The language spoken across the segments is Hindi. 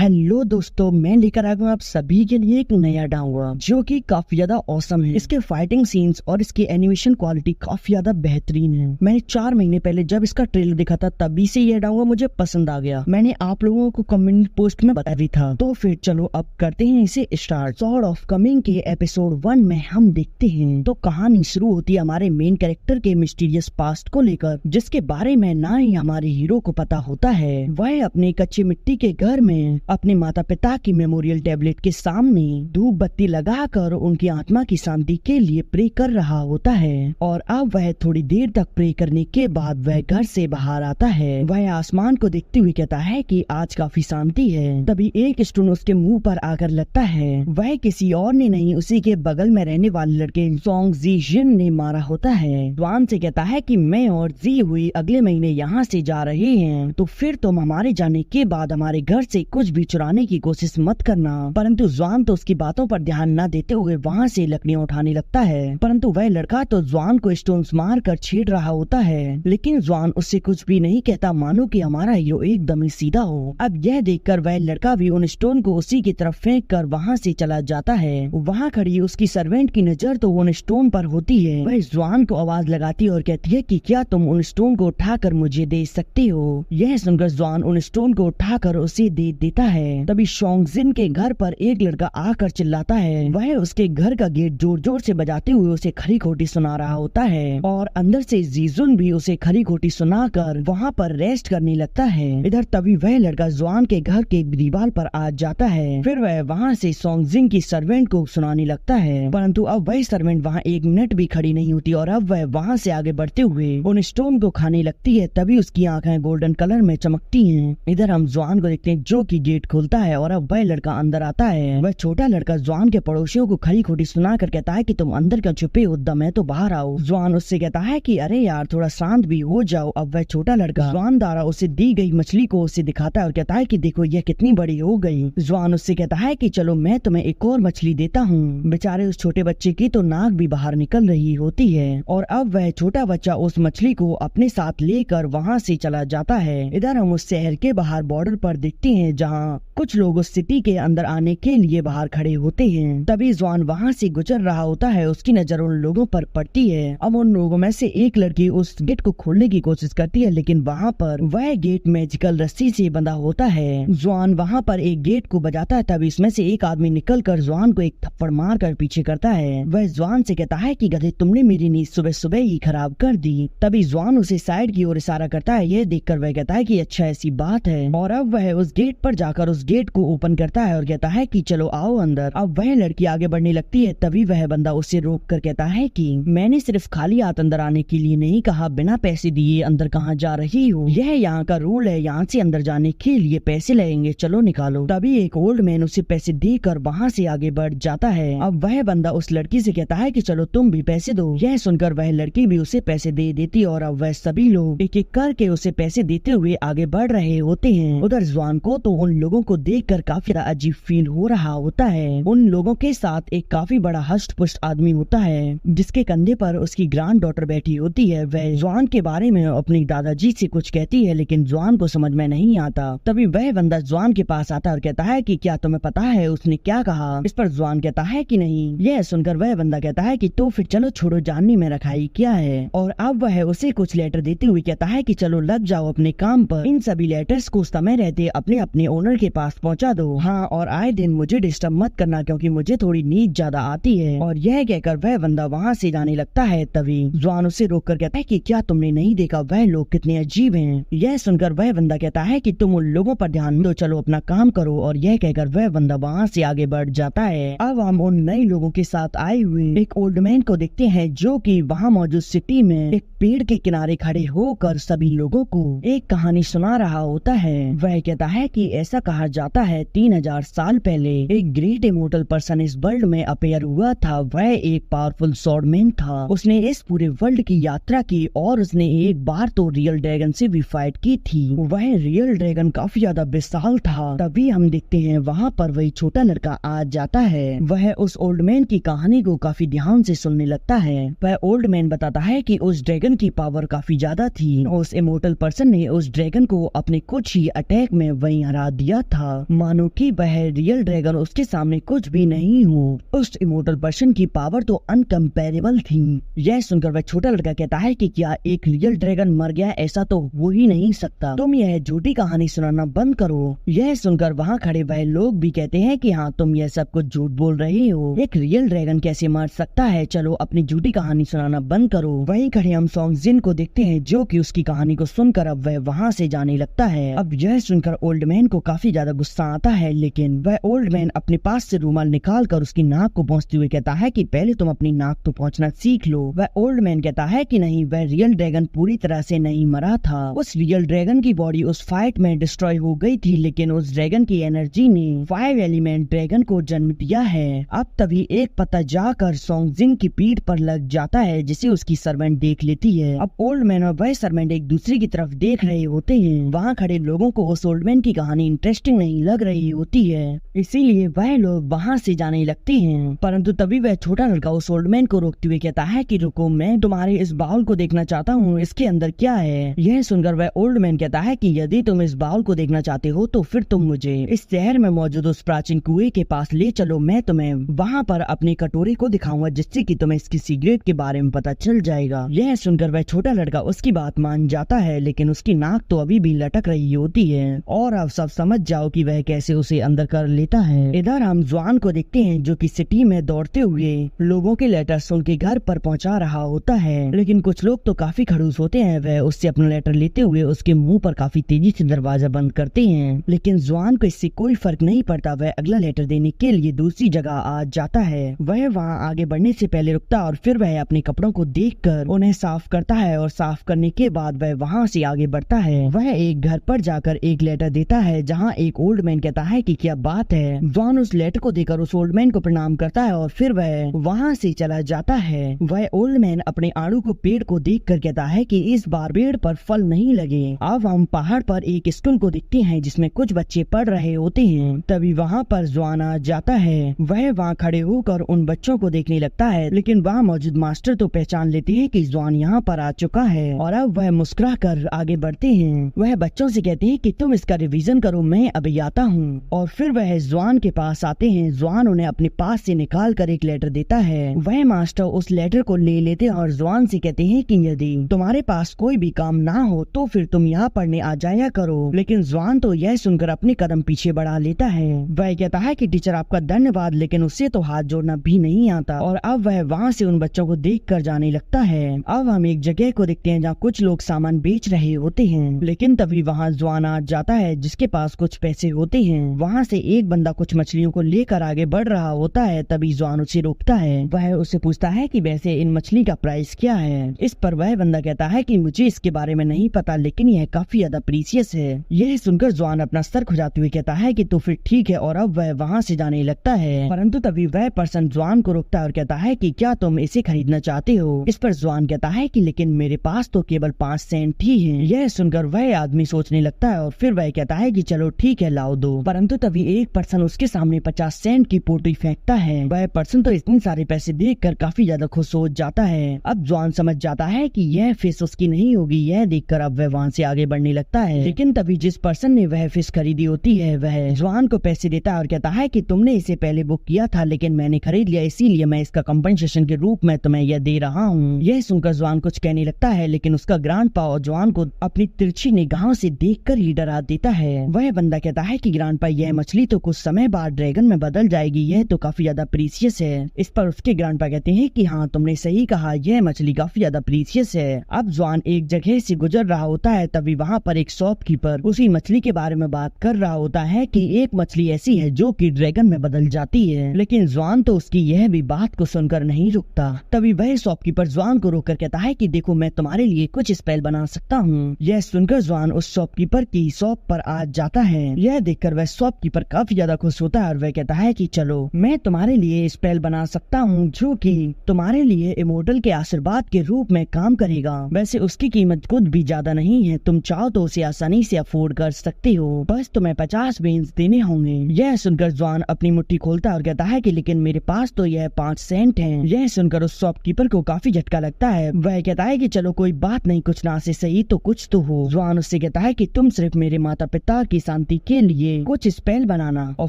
हेलो दोस्तों, मैं लेकर आ गया हूँ आप सभी के लिए एक नया डाउनलोड जो कि काफी ज्यादा औसम है। इसके फाइटिंग सीन्स और इसकी एनिमेशन क्वालिटी काफी ज्यादा बेहतरीन है। मैंने 4 महीने पहले जब इसका ट्रेलर देखा था तभी से ये डाउनलोड मुझे पसंद आ गया। मैंने आप लोगों को कम्युनिटी पोस्ट में बता भी था। तो फिर चलो अब करते हैं इसे स्टार्ट। सॉर्ड ऑफ कमिंग के एपिसोड 1 में हम देखते हैं तो कहानी शुरू होती है हमारे मेन कैरेक्टर के मिस्टीरियस पास्ट को लेकर, जिसके बारे में ना ही हमारे हीरो को पता होता है। वह अपने कच्ची मिट्टी के घर में अपने माता पिता की मेमोरियल टेबलेट के सामने धूप बत्ती लगाकर उनकी आत्मा की शांति के लिए प्रे कर रहा होता है। और अब वह थोड़ी देर तक प्रे करने के बाद वह घर से बाहर आता है। वह आसमान को देखते हुए कहता है कि आज काफी शांति है। तभी एक स्टोन उसके मुंह पर आकर लगता है। वह किसी और ने नहीं, उसी के बगल में रहने वाले लड़के सोंग जी जिन ने मारा होता है। द्वान से कहता है कि मैं और जी हुई अगले महीने यहाँ से जा रहे हैं, तो फिर तुम हमारे जाने के बाद हमारे घर से कुछ भी चुराने की कोशिश मत करना। परंतु ज्वान तो उसकी बातों पर ध्यान न देते हुए वहाँ से लकड़ियाँ उठाने लगता है। परंतु वह लड़का तो ज्वान को स्टोन्स मार कर छेड़ रहा होता है, लेकिन ज्वान उससे कुछ भी नहीं कहता, मानो कि हमारा हीरो एकदम ही सीधा हो। अब यह देखकर वह लड़का भी उन स्टोन को उसी की तरफ फेंक कर वहाँ से चला जाता है। वहाँ खड़ी उसकी सर्वेंट की नजर तो उन स्टोन पर होती है। वह ज्वान को आवाज लगाती है और कहती है कि क्या तुम उन स्टोन को उठाकर मुझे दे सकते हो। यह सुनकर ज्वान उन स्टोन को उठाकर उसे दे देता है। तभी शोंगजिन के घर पर एक लड़का आकर चिल्लाता है। वह उसके घर का गेट जोर जोर से बजाते हुए उसे खरी खोटी सुना रहा होता है और अंदर से जीजुन भी उसे खरी खोटी सुनाकर वहाँ पर रेस्ट करने लगता है। इधर तभी वह लड़का ज्वान के घर के दीवार पर आ जाता है। फिर वह वहाँ से सोंगजिन की सर्वेंट को सुनाने लगता है, परंतु अब वह सर्वेंट वहाँ 1 मिनट भी खड़ी नहीं होती और अब वह वहाँ से आगे बढ़ते हुए उन स्टोन को खाने लगती है। तभी उसकी आंखें गोल्डन कलर में चमकती हैं। इधर हम ज्वान को देखते हैं जो कि गेट खोलता है और अब वह लड़का अंदर आता है। वह छोटा लड़का ज्वान के पड़ोसियों को खरी खोटी सुना कर कहता है कि तुम अंदर क्यों छुपे हो, दम है तो बाहर आओ। ज्वान उससे कहता है कि अरे यार थोड़ा शांत भी हो जाओ। अब वह छोटा लड़का ज्वान द्वारा उसे दी गई मछली को उसे दिखाता है और कहता है कि देखो यह कितनी बड़ी हो गई। ज्वान उससे कहता है कि चलो मैं तुम्हें एक और मछली देता हूँ। बेचारे उस छोटे बच्चे की तो नाक भी बाहर निकल रही होती है और अब वह छोटा बच्चा उस मछली को अपने साथ लेकर वहाँ से चला जाता है। इधर हम उस शहर के बाहर बॉर्डर पर देखते हैं जहाँ कुछ लोग उस सिटी के अंदर आने के लिए बाहर खड़े होते हैं। तभी ज्वान वहाँ से गुजर रहा होता है। उसकी नजर उन लोगों पर पड़ती है। अब उन लोगों में से एक लड़की उस गेट को खोलने की कोशिश करती है, लेकिन वहाँ पर वह गेट मैजिकल रस्सी से बंधा होता है। ज्वान वहाँ पर एक गेट को बजाता है। तभी इसमें से एक आदमी निकल कर ज्वान को एक थप्पड़ मार कर पीछे करता है। वह ज्वान से कहता है कि गधे तुमने मेरी नींद सुबह सुबह ही खराब कर दी। तभी ज्वान उसे साइड की ओर इशारा करता है। यह देखकर वह कहता है कि अच्छा ऐसी बात है और अब वह उस गेट पर जाकर उस गेट को ओपन करता है और कहता है कि चलो आओ अंदर। अब वह लड़की आगे बढ़ने लगती है। तभी वह बंदा उसे रोक कर कहता है कि मैंने सिर्फ खाली हाथ अंदर आने के लिए नहीं कहा, बिना पैसे दिए अंदर कहाँ जा रही हो, यह यहाँ का रूल है, यहाँ से अंदर जाने के लिए पैसे लगेंगे, चलो निकालो। तभी एक ओल्ड मैन उसे पैसे देकर वहाँ से आगे बढ़ जाता है। अब वह बंदा उस लड़की से कहता है कि चलो तुम भी पैसे दो। यह सुनकर वह लड़की भी उसे पैसे दे देती और अब वह सभी लोग एक एक करके उसे पैसे देते हुए आगे बढ़ रहे होते हैं। उधर ज्वान को तो उन लोगों को देखकर काफी अजीब फील हो रहा होता है। उन लोगों के साथ एक काफी बड़ा हष्ट पुष्ट आदमी होता है जिसके कंधे पर उसकी ग्रैंड डॉटर बैठी होती है। वह ज्वान के बारे में अपनी दादाजी से कुछ कहती है, लेकिन ज्वान को समझ में नहीं आता। तभी वह बंदा ज्वान के पास आता है और कहता है कि क्या तुम्हें पता है उसने क्या कहा। इस पर ज्वान कहता है कि नहीं। यह सुनकर वह बंदा कहता है कि तो फिर चलो छोड़ो, जानने में रखाई क्या है। और अब वह उसे कुछ लेटर देते हुए कहता है कि चलो लग जाओ अपने काम पर। इन सभी लेटर्स को समय रहते अपने अपने ओनर के पास पहुँचा दो। हाँ, और आए दिन मुझे डिस्टर्ब मत करना क्योंकि मुझे थोड़ी नींद ज्यादा आती है। और यह कहकर वह बंदा वहाँ से जाने लगता है। तभी ज्वान उसे रोक कर कहता है कि क्या तुमने नहीं देखा वह लोग कितने अजीब हैं। यह सुनकर वह बंदा कहता है कि तुम उन लोगों पर ध्यान दो, चलो अपना काम करो। और यह कहकर वह बंदा वहाँ से आगे बढ़ जाता है। अब हम उन नए लोगों के साथ आए हुए एक ओल्ड मैन को देखते हैं जो कि वहाँ मौजूद सिटी में एक पेड़ के किनारे खड़े होकर सभी लोगों को एक कहानी सुना रहा होता है। वह कहता है कि ऐसा कहा जाता है 3000 साल पहले एक ग्रेट इमोर्टल पर्सन इस वर्ल्ड में अपेयर हुआ था। वह एक पावरफुल स्वॉर्डमैन था। उसने इस पूरे वर्ल्ड की यात्रा की और उसने एक बार तो रियल ड्रैगन से भी फाइट की थी। वह रियल ड्रैगन काफी ज्यादा विशाल था। तभी हम देखते हैं वहाँ पर वही छोटा लड़का आ जाता है। वह उस ओल्ड मैन की कहानी को काफी ध्यान से सुनने लगता है। वह ओल्ड मैन बताता है कि उस ड्रैगन की पावर काफी ज्यादा थी। उस इमोर्टल पर्सन ने उस ड्रैगन को अपने कुछ ही अटैक में वहीं हरा दिया था। था, मानो कि वह रियल ड्रैगन उसके सामने कुछ भी नहीं हो। उस इमोर्टल पर्सन की पावर तो अनकम्पेरेबल थी। यह सुनकर वह छोटा लड़का कहता है कि क्या एक रियल ड्रैगन मर गया, ऐसा तो हो ही नहीं सकता, तुम यह झूठी कहानी सुनाना बंद करो। यह सुनकर वहाँ खड़े वह लोग भी कहते हैं कि हाँ, तुम यह सब कुछ झूठ बोल रहे हो, एक रियल ड्रैगन कैसे मर सकता है, चलो अपनी झूठी कहानी सुनाना बंद करो। वहीं खड़े हम सॉन्ग जिन को देखते हैं, जो कि उसकी कहानी को सुनकर अब वह वहाँ से जाने लगता है। अब यह सुनकर ओल्ड मैन को काफी ज्यादा गुस्सा आता है, लेकिन वह ओल्ड मैन अपने पास से रूमाल निकाल कर उसकी नाक को पोंछते हुए कहता है कि पहले तुम अपनी नाक तो पोंछना सीख लो। वह ओल्ड मैन कहता है कि नहीं, वह रियल ड्रैगन पूरी तरह से नहीं मरा था, उस रियल ड्रैगन की बॉडी उस फाइट में डिस्ट्रॉय हो गई थी, लेकिन उस ड्रैगन की एनर्जी ने 5 एलिमेंट ड्रैगन को जन्म दिया है। अब तभी एक पत्ता जाकर सॉन्ग जिन की पीठ पर लग जाता है, जिसे उसकी सर्वेंट देख लेती है। अब ओल्ड मैन और वह सर्वेंट एक दूसरे की तरफ देख रहे होते हैं। वहाँ खड़े लोगों को उस ओल्ड मैन की कहानी इंटरेस्टिंग नहीं लग रही होती है, इसीलिए वह लोग वहाँ से जाने लगते हैं। परंतु तभी वह छोटा लड़का उस ओल्ड मैन को रोकते हुए कहता है कि रुको, मैं तुम्हारे इस बाउल को देखना चाहता हूँ, इसके अंदर क्या है। यह सुनकर वह ओल्ड मैन कहता है कि यदि तुम इस बाउल को देखना चाहते हो तो फिर तुम मुझे इस शहर में मौजूद उस प्राचीन कुएं के पास ले चलो, मैं तुम्हें वहाँ पर अपनी कटोरी को दिखाऊंगा, जिससे कि तुम्हें इसकी सीक्रेट के बारे में पता चल जाएगा। यह सुनकर वह छोटा लड़का उसकी बात मान जाता है, लेकिन उसकी नाक तो अभी भी लटक रही होती है, और अब सब समझ जाओ कि वह कैसे उसे अंदर कर लेता है। इधर हम जॉन को देखते हैं, जो कि सिटी में दौड़ते हुए लोगों के लेटर्स उनके घर पर पहुंचा रहा होता है, लेकिन कुछ लोग तो काफी खड़ूस होते हैं। वह उससे अपना लेटर लेते हुए उसके मुंह पर काफी तेजी से दरवाजा बंद करते हैं, लेकिन जॉन को इससे कोई फर्क नहीं पड़ता। वह अगला लेटर देने के लिए दूसरी जगह आ जाता है। वह वहाँ आगे बढ़ने से पहले रुकता और फिर वह अपने कपड़ों को देखकर उन्हें साफ करता है, और साफ करने के बाद वह वहाँ से आगे बढ़ता है। वह एक घर पर जाकर एक लेटर देता है, जहाँ एक ओल्ड मैन कहता है कि क्या बात है। जॉन उस लेटर को देकर उस ओल्ड मैन को प्रणाम करता है और फिर वह वहाँ से चला जाता है। वह ओल्ड मैन अपने आड़ू को पेड़ को देखकर कहता है कि इस बार पेड़ पर फल नहीं लगे। अब हम पहाड़ पर एक स्कूल को देखते हैं, जिसमें कुछ बच्चे पढ़ रहे होते हैं। तभी वहाँ पर जॉन आ जाता है। वह वहाँ खड़े होकर उन बच्चों को देखने लगता है, लेकिन वहाँ मौजूद मास्टर तो पहचान लेते हैं कि जॉन यहाँ पर आ चुका है, और अब वह मुस्कुरा कर आगे बढ़ते हैं। वह बच्चों से कहते हैं कि तुम इसका रिवीजन करो, मैं अभी आता हूँ। और फिर वह जॉन के पास आते हैं। जॉन उन्हें अपने पास से निकाल कर एक लेटर देता है। वह मास्टर उस लेटर को ले लेते हैं और जॉन से कहते हैं कि यदि तुम्हारे पास कोई भी काम ना हो तो फिर तुम यहाँ पढ़ने आ जाया करो। लेकिन जॉन तो यह सुनकर अपने कदम पीछे बढ़ा लेता है। वह कहता है कि टीचर आपका धन्यवाद, लेकिन उससे तो हाथ जोड़ना भी नहीं आता, और अब वह वहाँ से उन बच्चों को देख कर जाने लगता है। अब हम एक जगह को देखते हैं जहाँ कुछ लोग सामान बेच रहे होते हैं, लेकिन तभी वहाँ जॉन आ जाता है, जिसके पास कुछ पैसे होते हैं। वहाँ से एक बंदा कुछ मछलियों को लेकर आगे बढ़ रहा होता है। तभी जॉन उसे रोकता है। वह उसे पूछता है कि वैसे इन मछली का प्राइस क्या है। इस पर वह बंदा कहता है कि मुझे इसके बारे में नहीं पता, लेकिन यह काफी ज्यादा प्रीशियस है। यह सुनकर जॉन अपना सर खुजाते हुए कहता है कि तो फिर ठीक है, और अब वह वहाँ से जाने लगता है। परंतु तभी वह पर्सन जॉन को रोकता है और कहता है कि क्या तुम इसे खरीदना चाहते हो। इस पर जॉन कहता है कि लेकिन मेरे पास तो केवल 5 सेंट ही है। यह सुनकर वह आदमी सोचने लगता है, और फिर वह कहता है कि चलो ठीक है, लाओ दो। परंतु तभी एक पर्सन उसके सामने 50 सेंट की पोटली फेंकता है। वह पर्सन तो इतने सारे पैसे देखकर काफी ज्यादा खुश हो जाता है। अब जॉन समझ जाता है कि यह फिश उसकी नहीं होगी। यह देखकर अब वह वहाँ से आगे बढ़ने लगता है, लेकिन तभी जिस पर्सन ने वह फिश खरीदी होती है वह जॉन को पैसे देता है और कहता है कि तुमने इसे पहले बुक किया था, लेकिन मैंने खरीद लिया, इसीलिए मैं इसका कंपनसेशन के रूप में तुम्हें यह दे रहा हूँ। यह सुनकर जॉन कुछ कहने लगता है, लेकिन उसका ग्रैंडपा जॉन को अपनी तिरछी निगाहों से देखकर ही डरा देता है। वह बंदा कहता है कि ग्रैंडपा यह मछली तो कुछ समय बाद ड्रैगन में बदल जाएगी, यह तो काफी ज्यादा प्रीशियस है। इस पर उसके ग्रैंडपा कहते हैं कि हाँ, तुमने सही कहा, यह मछली काफी ज्यादा प्रीशियस है। अब जॉन एक जगह से गुजर रहा होता है, तभी वहाँ पर एक शॉपकीपर उसी मछली के बारे में बात कर रहा होता है कि एक मछली ऐसी है जो कि ड्रैगन में बदल जाती है। लेकिन जॉन तो उसकी यह भी बात को सुनकर नहीं रुकता। तभी वह शॉपकीपर जॉन को रोककर कहता है कि देखो, मैं तुम्हारे लिए कुछ स्पेल बना सकता हूँ। यह सुनकर जॉन उस शॉपकीपर की शॉप पर आ जाता है। यह देखकर वह शॉपकीपर काफी ज्यादा खुश होता है और वह कहता है कि चलो मैं तुम्हारे लिए स्पेल बना सकता हूँ जो कि तुम्हारे लिए इमोर्टल के आशीर्वाद के रूप में काम करेगा। वैसे उसकी कीमत कुछ भी ज्यादा नहीं है, तुम चाहो तो उसे आसानी से अफोर्ड कर सकते हो, बस तुम्हें 50 बेन्स देने होंगे। यह सुनकर जॉन अपनी मुट्ठी खोलता है और कहता है कि लेकिन मेरे पास तो यह 5 सेंट है। यह सुनकर उस शॉपकीपर को काफी झटका लगता है। वह कहता है कि चलो कोई बात नहीं, कुछ ना से सही तो कुछ तो हो। जॉन उससे कहता है कि तुम सिर्फ मेरे माता पिता की शांति के लिए कुछ स्पेल बनाना। और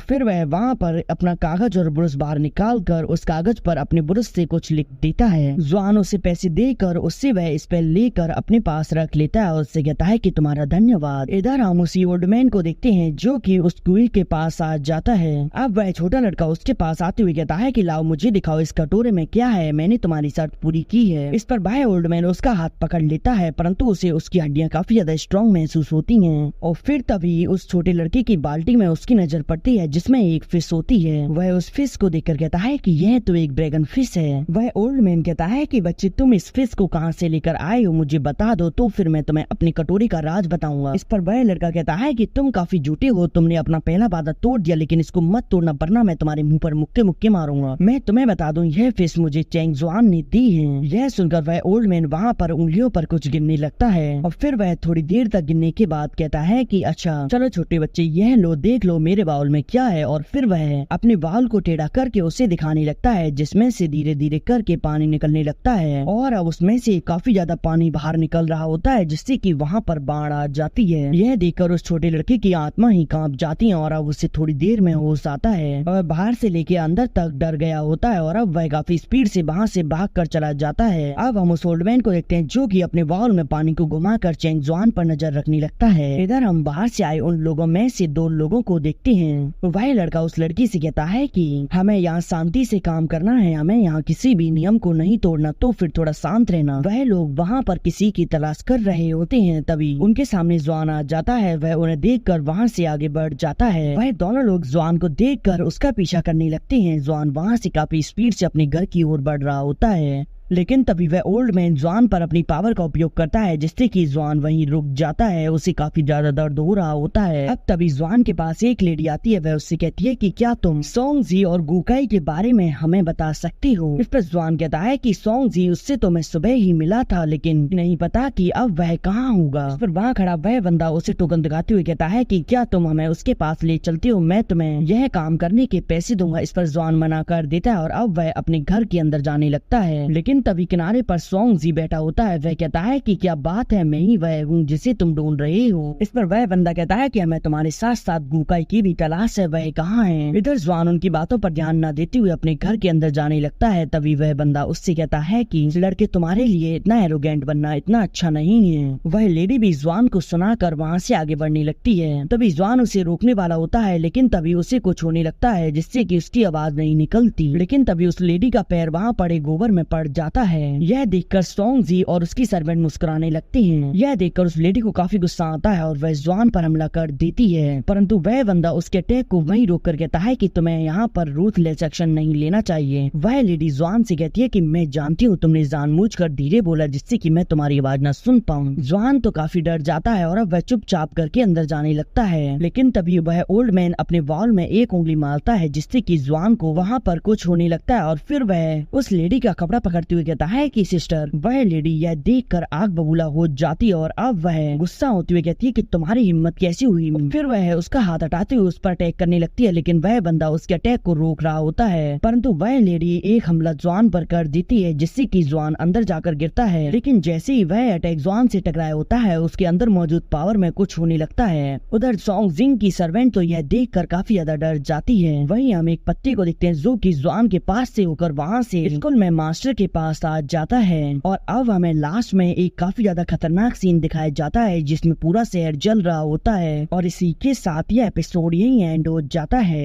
फिर वह वहाँ पर अपना कागज और ब्रश बाहर निकाल कर उस कागज पर अपने ब्रश से कुछ लिख देता है। जॉन उसे पैसे देकर उससे वह स्पेल लेकर अपने पास रख लेता है और उससे कहता है कि तुम्हारा धन्यवाद। इधर हम उसी ओल्ड मैन को देखते हैं जो कि उस कुएं के पास आ जाता है। अब वह छोटा लड़का उसके पास आते हुए कहता है कि लाओ मुझे दिखाओ इस कटोरे में क्या है, मैंने तुम्हारी शर्त पूरी की है। इस पर वह ओल्ड मैन उसका हाथ पकड़ लेता है, परंतु उसे उसकी हड्डियां काफी ज्यादा स्ट्रॉन्ग महसूस होती हैं। और फिर तभी उस छोटे लड़के की बाल्टी में उसकी नजर पड़ती है जिसमें एक फिश होती है। वह उस फिश को देखकर कहता है कि यह तो एक ड्रैगन फिश है। वह ओल्ड मैन कहता है कि बच्चे तुम इस फिश को कहां से लेकर आए हो, मुझे बता दो तो फिर मैं तुम्हें अपनी कटोरी का राज बताऊंगा। इस पर वह लड़का कहता है कि तुम काफी झूठे हो, तुमने अपना पहला वादा तोड़ दिया, लेकिन इसको मत तोड़ना वरना मैं तुम्हारे मुंह पर मुक्के मुक्के मारूंगा। मैं तुम्हें बता दूं यह फिश मुझे चेंग जुआन ने दी है। यह सुनकर वह ओल्ड मैन वहाँ पर उंगलियों पर कुछ गिनने लगता है और फिर वह थोड़ी देर तक गिनने के बाद कहता है कि अच्छा चलो छोटे बच्चे यह लो देख लो मेरे बाउल में क्या है। और फिर वह अपने बाउल को टेढ़ा करके उसे दिखाने लगता है जिसमें से धीरे धीरे करके पानी निकलने लगता है और अब उसमें से काफी ज्यादा पानी बाहर निकल रहा होता है जिससे कि वहाँ पर बाढ़ आ जाती है। यह देखकर उस छोटे लड़के की आत्मा ही कांप जाती है और अब उसे थोड़ी देर में होश आता है और बाहर से लेके अंदर तक डर गया होता है और अब वह काफी स्पीड से वहाँ से भाग कर चला जाता है। अब हम उस ओल्ड मैन को देखते हैं जो कि अपने बाउल में पानी को घुमाकर चेंग जुआन पर नजर रखने लगता है। इधर हम बाहर से आए उन लोगों में से 2 लोगों को देखते हैं। वह लड़का उस लड़की से कहता है कि हमें यहाँ शांति से काम करना है, हमें यहाँ किसी भी नियम को नहीं तोड़ना, तो फिर थोड़ा शांत रहना। वह लोग वहाँ पर किसी की तलाश कर रहे होते हैं, तभी उनके सामने जॉन आ जाता है। वह उन्हें देखकर वहाँ से आगे बढ़ जाता है। वह दोनों लोग जॉन को देखकर उसका पीछा करने लगते हैं। जॉन वहाँ से काफी स्पीड से अपने घर की ओर बढ़ रहा होता है, लेकिन तभी वह ओल्ड मैन जॉन पर अपनी पावर का उपयोग करता है जिससे कि जॉन वहीं रुक जाता है। उसे काफी ज्यादा दर्द हो रहा होता है। अब तभी जॉन के पास एक लेडी आती है। वह उससे कहती है कि क्या तुम सोंग जी और गुकाई के बारे में हमें बता सकती हो। इस पर जॉन कहता है कि सोंग जी उससे तो मैं सुबह ही मिला था, लेकिन नहीं पता कि अब वह कहाँ होगा। इस पर वहाँ खड़ा वह बंदा उसे टोकन दिखाते हुए कहता है कि क्या तुम हमें उसके पास ले चलते हो, मैं तुम्हें यह काम करने के पैसे दूंगा। इस पर जॉन मना कर देता है और अब वह अपने घर के अंदर जाने लगता है, लेकिन तभी किनारे पर सोंग जी बैठा होता है। वह कहता है कि क्या बात है, मैं ही वह हूँ जिसे तुम ढूंढ रहे हो। इस पर वह बंदा कहता है कि हमें तुम्हारे साथ साथ गुकाई की भी तलाश है, वह कहाँ है। इधर जॉन उनकी बातों पर ध्यान न देते हुए अपने घर के अंदर जाने लगता है। तभी वह बंदा उससे कहता है कि लड़के तुम्हारे लिए इतना एरोगेंट बनना इतना अच्छा नहीं है। वह लेडी भी जॉन को सुनाकर वहाँ से आगे बढ़ने लगती है। तभी जॉन उसे रोकने वाला होता है, लेकिन तभी उसे कुछ होने लगता है जिससे कि उसकी आवाज नहीं निकलती। लेकिन तभी उस लेडी का पैर वहाँ पड़े गोबर में पड़ जाता है। यह देखकर सोंग जी और उसकी सर्वेंट मुस्कुराने लगते हैं। यह देखकर उस लेडी को काफी गुस्सा आता है और वह जॉन पर हमला कर देती है, परंतु वह बंदा उसके अटैक को वहीं रोक कर कहता है कि तुम्हें यहाँ पर रूथलेस एक्शन नहीं लेना चाहिए। वह लेडी जॉन से कहती है कि मैं जानती हूँ तुमने जानबूझकर धीरे बोला जिससे कि मैं तुम्हारी आवाज न सुन पाऊँ। जॉन तो काफी डर जाता है और अब वह चुपचाप करके अंदर जाने लगता है, लेकिन तभी वह ओल्ड मैन अपने वॉल में एक उंगली मारता है जिससे कि जॉन को वहाँ पर कुछ होने लगता है और फिर वह उस लेडी का कपड़ा पकड़ते हुए कहता है कि सिस्टर। वह लेडी यह देखकर आग बबूला हो जाती है और अब वह गुस्सा होते हुए कहती है कि तुम्हारी हिम्मत कैसी हुई। फिर वह उसका हाथ हटाते हुए उस पर अटैक करने लगती है, लेकिन वह बंदा उसके अटैक को रोक रहा होता है, परंतु वह लेडी एक हमला जॉन पर कर देती है जिससे कि जॉन अंदर जाकर गिरता है। लेकिन जैसे ही वह अटैक जॉन से टकराया होता है उसके अंदर मौजूद पावर में कुछ होने लगता है। उधर सोंग जिंग की सर्वेंट तो यह देखकर काफी ज्यादा डर जाती है। वहीं हम एक पत्ते को देखते हैं जो कि जॉन के पास से होकर वहाँ से स्कूल में मास्टर के पास आ जाता है और अब हमें लास्ट में एक काफी ज्यादा खतरनाक सीन दिखाया जाता है जिसमें पूरा शहर जल रहा होता है और इसी के साथ यह एपिसोड यही एंड हो जाता है।